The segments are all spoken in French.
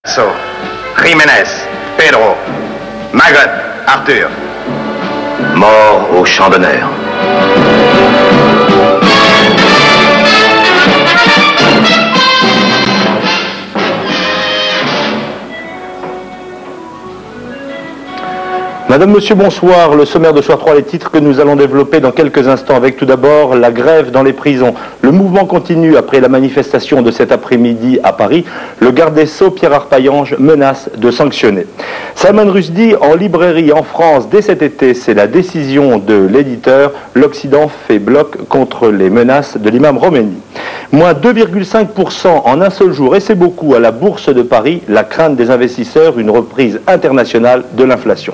Jiménez, Pedro, Magot, Arthur. Mort au champ d'honneur. Madame, Monsieur, bonsoir. Le sommaire de Soir 3, les titres que nous allons développer dans quelques instants avec tout d'abord la grève dans les prisons. Le mouvement continue après la manifestation de cet après-midi à Paris. Le garde des Sceaux, Pierre Arpaillange, menace de sanctionner. Salman Rushdie en librairie en France dès cet été, c'est la décision de l'éditeur. L'Occident fait bloc contre les menaces de l'imam Khomeini. Moins 2,5% en un seul jour, et c'est beaucoup à la Bourse de Paris. La crainte des investisseurs, une reprise internationale de l'inflation.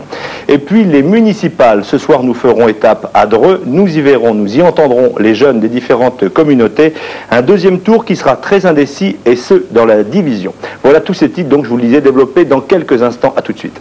Et puis les municipales, ce soir nous ferons étape à Dreux, nous y verrons, nous y entendrons les jeunes des différentes communautés. Un deuxième tour qui sera très indécis, et ce dans la division. Voilà tous ces titres, donc je vous le disais, développés dans quelques instants. À tout de suite.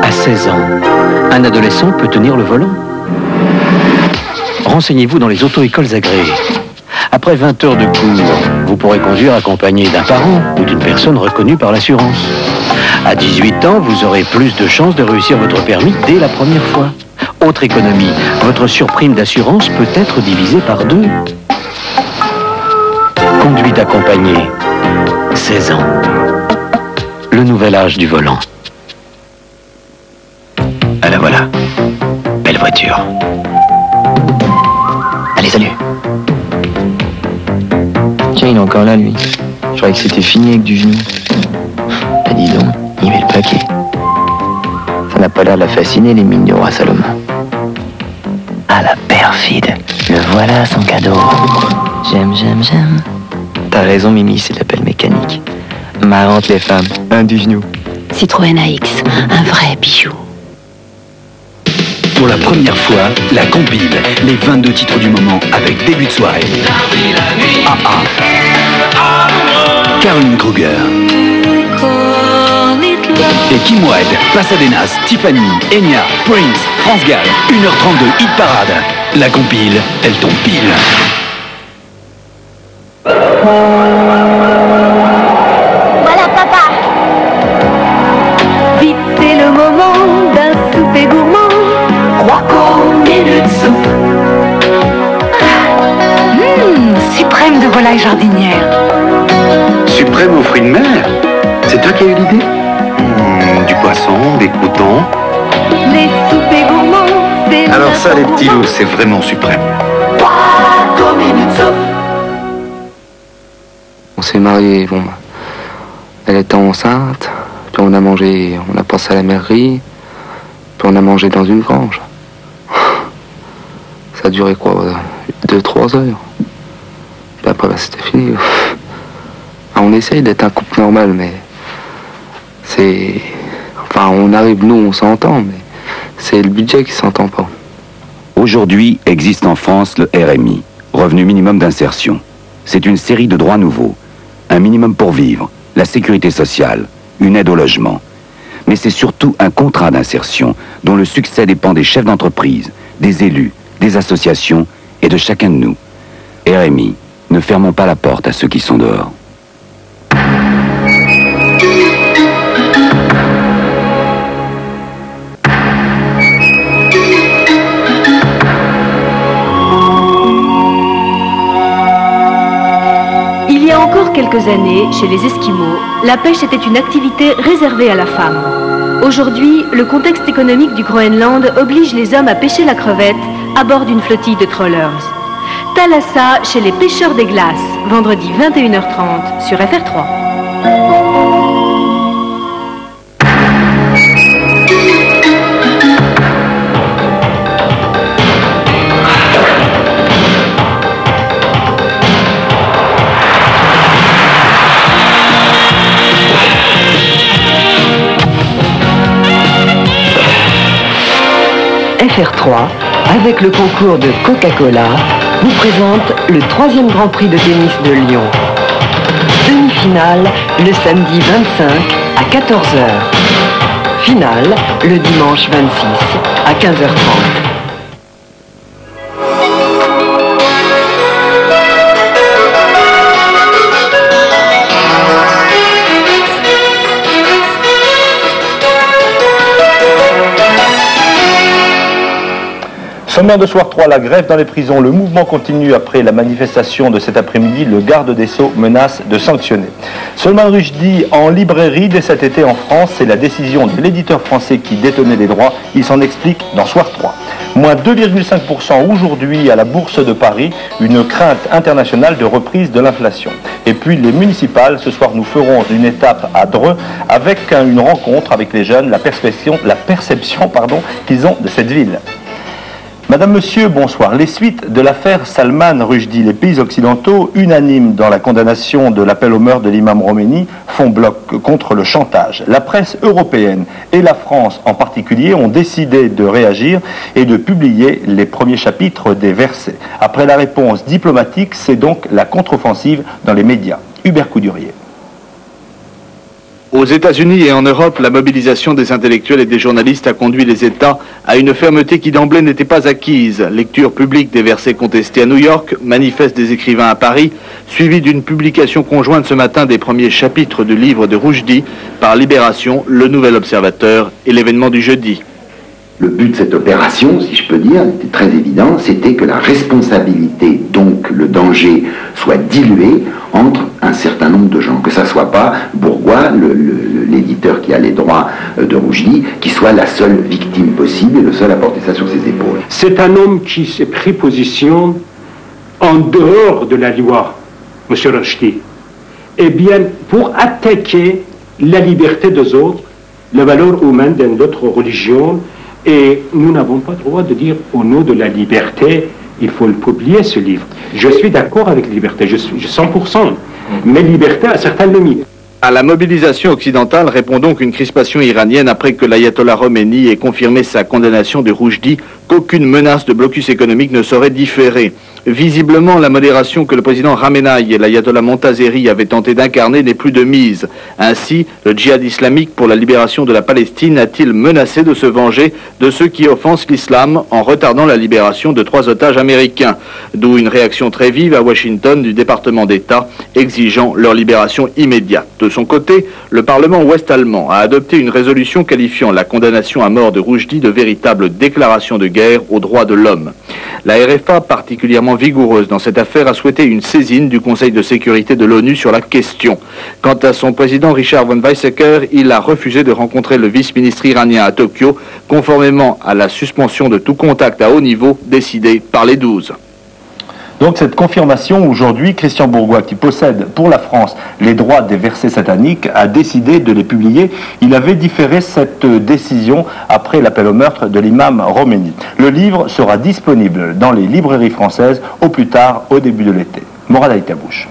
À 16 ans, un adolescent peut tenir le volant. Renseignez-vous dans les auto-écoles agréées. Après 20 heures de cours, vous pourrez conduire accompagné d'un parent ou d'une personne reconnue par l'assurance. À 18 ans, vous aurez plus de chances de réussir votre permis dès la première fois. Autre économie, votre surprime d'assurance peut être divisée par 2. Conduite accompagnée, 16 ans. Le nouvel âge du volant. Ah la voilà. Belle voiture. Allez, salut. Tiens, il est encore là, lui. Je croyais que c'était fini avec du genou. Ah, dis donc, il met le paquet. Ça n'a pas l'air de la fasciner, les mines du roi Salomon. Ah, la perfide. Le voilà, son cadeau. J'aime. T'as raison, Mimi, c'est de la pelle mécanique. Marrante, les femmes. Un du genou. Citroën AX, un vrai bijou. Pour la première fois, la compile, les 22 titres du moment avec début de soirée. Caroline Kruger. Et Kim Wilde, Pasadenas, Tiffany, Enya, Prince, France Gall, 1h32, hit parade. La compile, elle tombe pile. Voilà papa. Vite, c'est le moment d'un souper gourmand. 3 minutes de soupe. Suprême de volaille jardinière. Suprême aux fruits de mer. C'est toi qui as eu l'idée? Du poisson, des croûtons. Les soupers gourmands, c'est... Alors ça, les petits loups, c'est vraiment suprême. 3 minutes de soupe. On s'est mariés, bon. Elle était enceinte, puis on a passé à la mairie, puis on a mangé dans une grange. Ça a duré quoi, 2-3 heures. Puis après, c'était fini. On essaye d'être un couple normal, mais c'est... Enfin, on arrive, nous, on s'entend, mais c'est le budget qui s'entend pas. Aujourd'hui existe en France le RMI, Revenu Minimum d'Insertion. C'est une série de droits nouveaux. Un minimum pour vivre, la sécurité sociale, une aide au logement. Mais c'est surtout un contrat d'insertion dont le succès dépend des chefs d'entreprise, des élus, des associations et de chacun de nous. RMI, ne fermons pas la porte à ceux qui sont dehors. Il y a encore quelques années, chez les Esquimaux, la pêche était une activité réservée à la femme. Aujourd'hui, le contexte économique du Groenland oblige les hommes à pêcher la crevette à bord d'une flottille de trawlers. Thalassa chez les pêcheurs des glaces, vendredi 21h30 sur FR3. Affaire 3, avec le concours de Coca-Cola, vous présente le 3e Grand Prix de tennis de Lyon. Demi-finale le samedi 25 à 14h. Finale le dimanche 26 à 15h30. Sommaire de soir 3, la grève dans les prisons. Le mouvement continue après la manifestation de cet après-midi. Le garde des Sceaux menace de sanctionner. Salman Rushdie en librairie dès cet été en France. C'est la décision de l'éditeur français qui détenait les droits. Il s'en explique dans soir 3. Moins 2,5% aujourd'hui à la Bourse de Paris. Une crainte internationale de reprise de l'inflation. Et puis les municipales. Ce soir, nous ferons une étape à Dreux avec une rencontre avec les jeunes, la perception qu'ils ont de cette ville. Madame, Monsieur, bonsoir. Les suites de l'affaire Salman Rushdie, les pays occidentaux, unanimes dans la condamnation de l'appel au meurtre de l'imam Khomeini, font bloc contre le chantage. La presse européenne et la France en particulier ont décidé de réagir et de publier les premiers chapitres des versets. Après la réponse diplomatique, c'est donc la contre-offensive dans les médias. Hubert Coudurier. Aux États-Unis et en Europe, la mobilisation des intellectuels et des journalistes a conduit les États à une fermeté qui d'emblée n'était pas acquise. Lecture publique des versets contestés à New York, manifeste des écrivains à Paris, suivi d'une publication conjointe ce matin des premiers chapitres du livre de Rushdie par Libération, Le Nouvel Observateur et l'événement du jeudi. Le but de cette opération, si je peux dire, était très évident, c'était que la responsabilité, donc le danger, soit diluée entre un certain nombre de gens, que ça ne soit pas Bourgois, l'éditeur qui a les droits de Rushdie, qui soit la seule victime possible et le seul à porter ça sur ses épaules. C'est un homme qui s'est pris position en dehors de la loi, M. Rushdie, et bien pour attaquer la liberté des autres, les valeurs humaines d'une autre religion. Et nous n'avons pas le droit de dire au nom de la liberté, il faut le publier ce livre. Je suis d'accord avec la liberté, je suis 100%, mais liberté a certaines limites. À la mobilisation occidentale répond donc une crispation iranienne après que l'ayatollah Khomeini ait confirmé sa condamnation de Rushdie qu'aucune menace de blocus économique ne saurait différer. Visiblement, la modération que le président Khamenei et l'ayatollah Montazeri avaient tenté d'incarner n'est plus de mise. Ainsi, le djihad islamique pour la libération de la Palestine a-t-il menacé de se venger de ceux qui offensent l'islam en retardant la libération de 3 otages américains. D'où une réaction très vive à Washington du département d'État exigeant leur libération immédiate. De son côté, le Parlement ouest-allemand a adopté une résolution qualifiant la condamnation à mort de Rushdie de véritable déclaration de guerre aux droits de l'homme. La RFA, particulièrement vigoureuse dans cette affaire, a souhaité une saisine du Conseil de sécurité de l'ONU sur la question. Quant à son président Richard von Weizsäcker, il a refusé de rencontrer le vice-ministre iranien à Tokyo, conformément à la suspension de tout contact à haut niveau décidée par les 12. Donc cette confirmation, aujourd'hui, Christian Bourgois, qui possède pour la France les droits des versets sataniques, a décidé de les publier. Il avait différé cette décision après l'appel au meurtre de l'imam Khomeini. Le livre sera disponible dans les librairies françaises au plus tard au début de l'été. Morad Aïtabouche.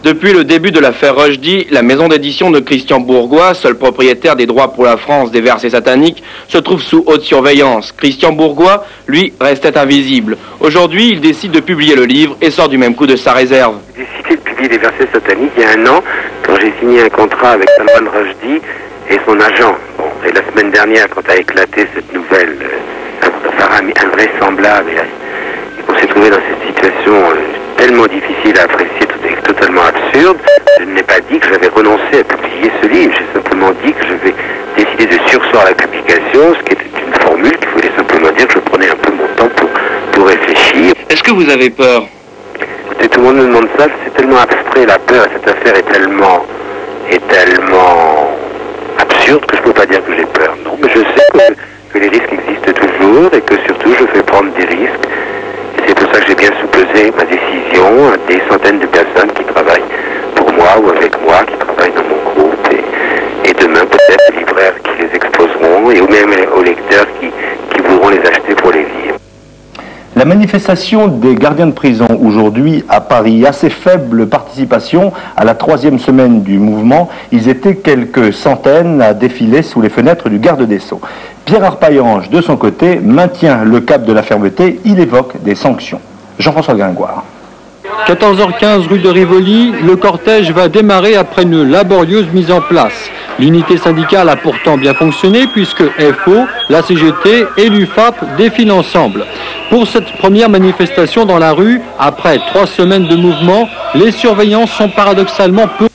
Depuis le début de l'affaire Rushdie, la maison d'édition de Christian Bourgois, seul propriétaire des droits pour la France des versets sataniques, se trouve sous haute surveillance. Christian Bourgois, lui, restait invisible. Aujourd'hui, il décide de publier le livre et sort du même coup de sa réserve. J'ai décidé de publier des versets sataniques il y a 1 an, quand j'ai signé un contrat avec Salman Rushdie et son agent. Bon, et la semaine dernière, quand a éclaté cette nouvelle invraisemblable, et qu'on s'est trouvé dans cette situation tellement difficile à apprécier, totalement absurde, je n'ai pas dit que j'avais renoncé à publier ce livre. J'ai simplement dit que je vais décider de surseoir à la publication, ce qui était une formule qui voulait simplement dire que je prenais un peu mon temps pour réfléchir. Est-ce que vous avez peur? Écoutez, tout le monde me demande ça, c'est tellement abstrait, la peur, et cette affaire est tellement absurde que je ne peux pas dire que j'ai peur. Non, mais je sais que les risques existent toujours et que surtout je fais prendre des risques. C'est pour ça que j'ai bien soupesé ma décision à des centaines de personnes qui travaillent pour moi ou avec moi, qui travaillent dans mon groupe, et demain peut-être des libraires qui les exposeront, ou même aux lecteurs qui voudront les acheter pour les lire. La manifestation des gardiens de prison aujourd'hui à Paris, assez faible participation à la 3e semaine du mouvement. Ils étaient quelques centaines à défiler sous les fenêtres du garde des Sceaux. Pierre Arpaillange, de son côté, maintient le cap de la fermeté, il évoque des sanctions. Jean-François Gringoire. 14h15 rue de Rivoli, le cortège va démarrer après une laborieuse mise en place. L'unité syndicale a pourtant bien fonctionné puisque FO, la CGT et l'UFAP défilent ensemble. Pour cette première manifestation dans la rue, après 3 semaines de mouvement, les surveillants sont paradoxalement peu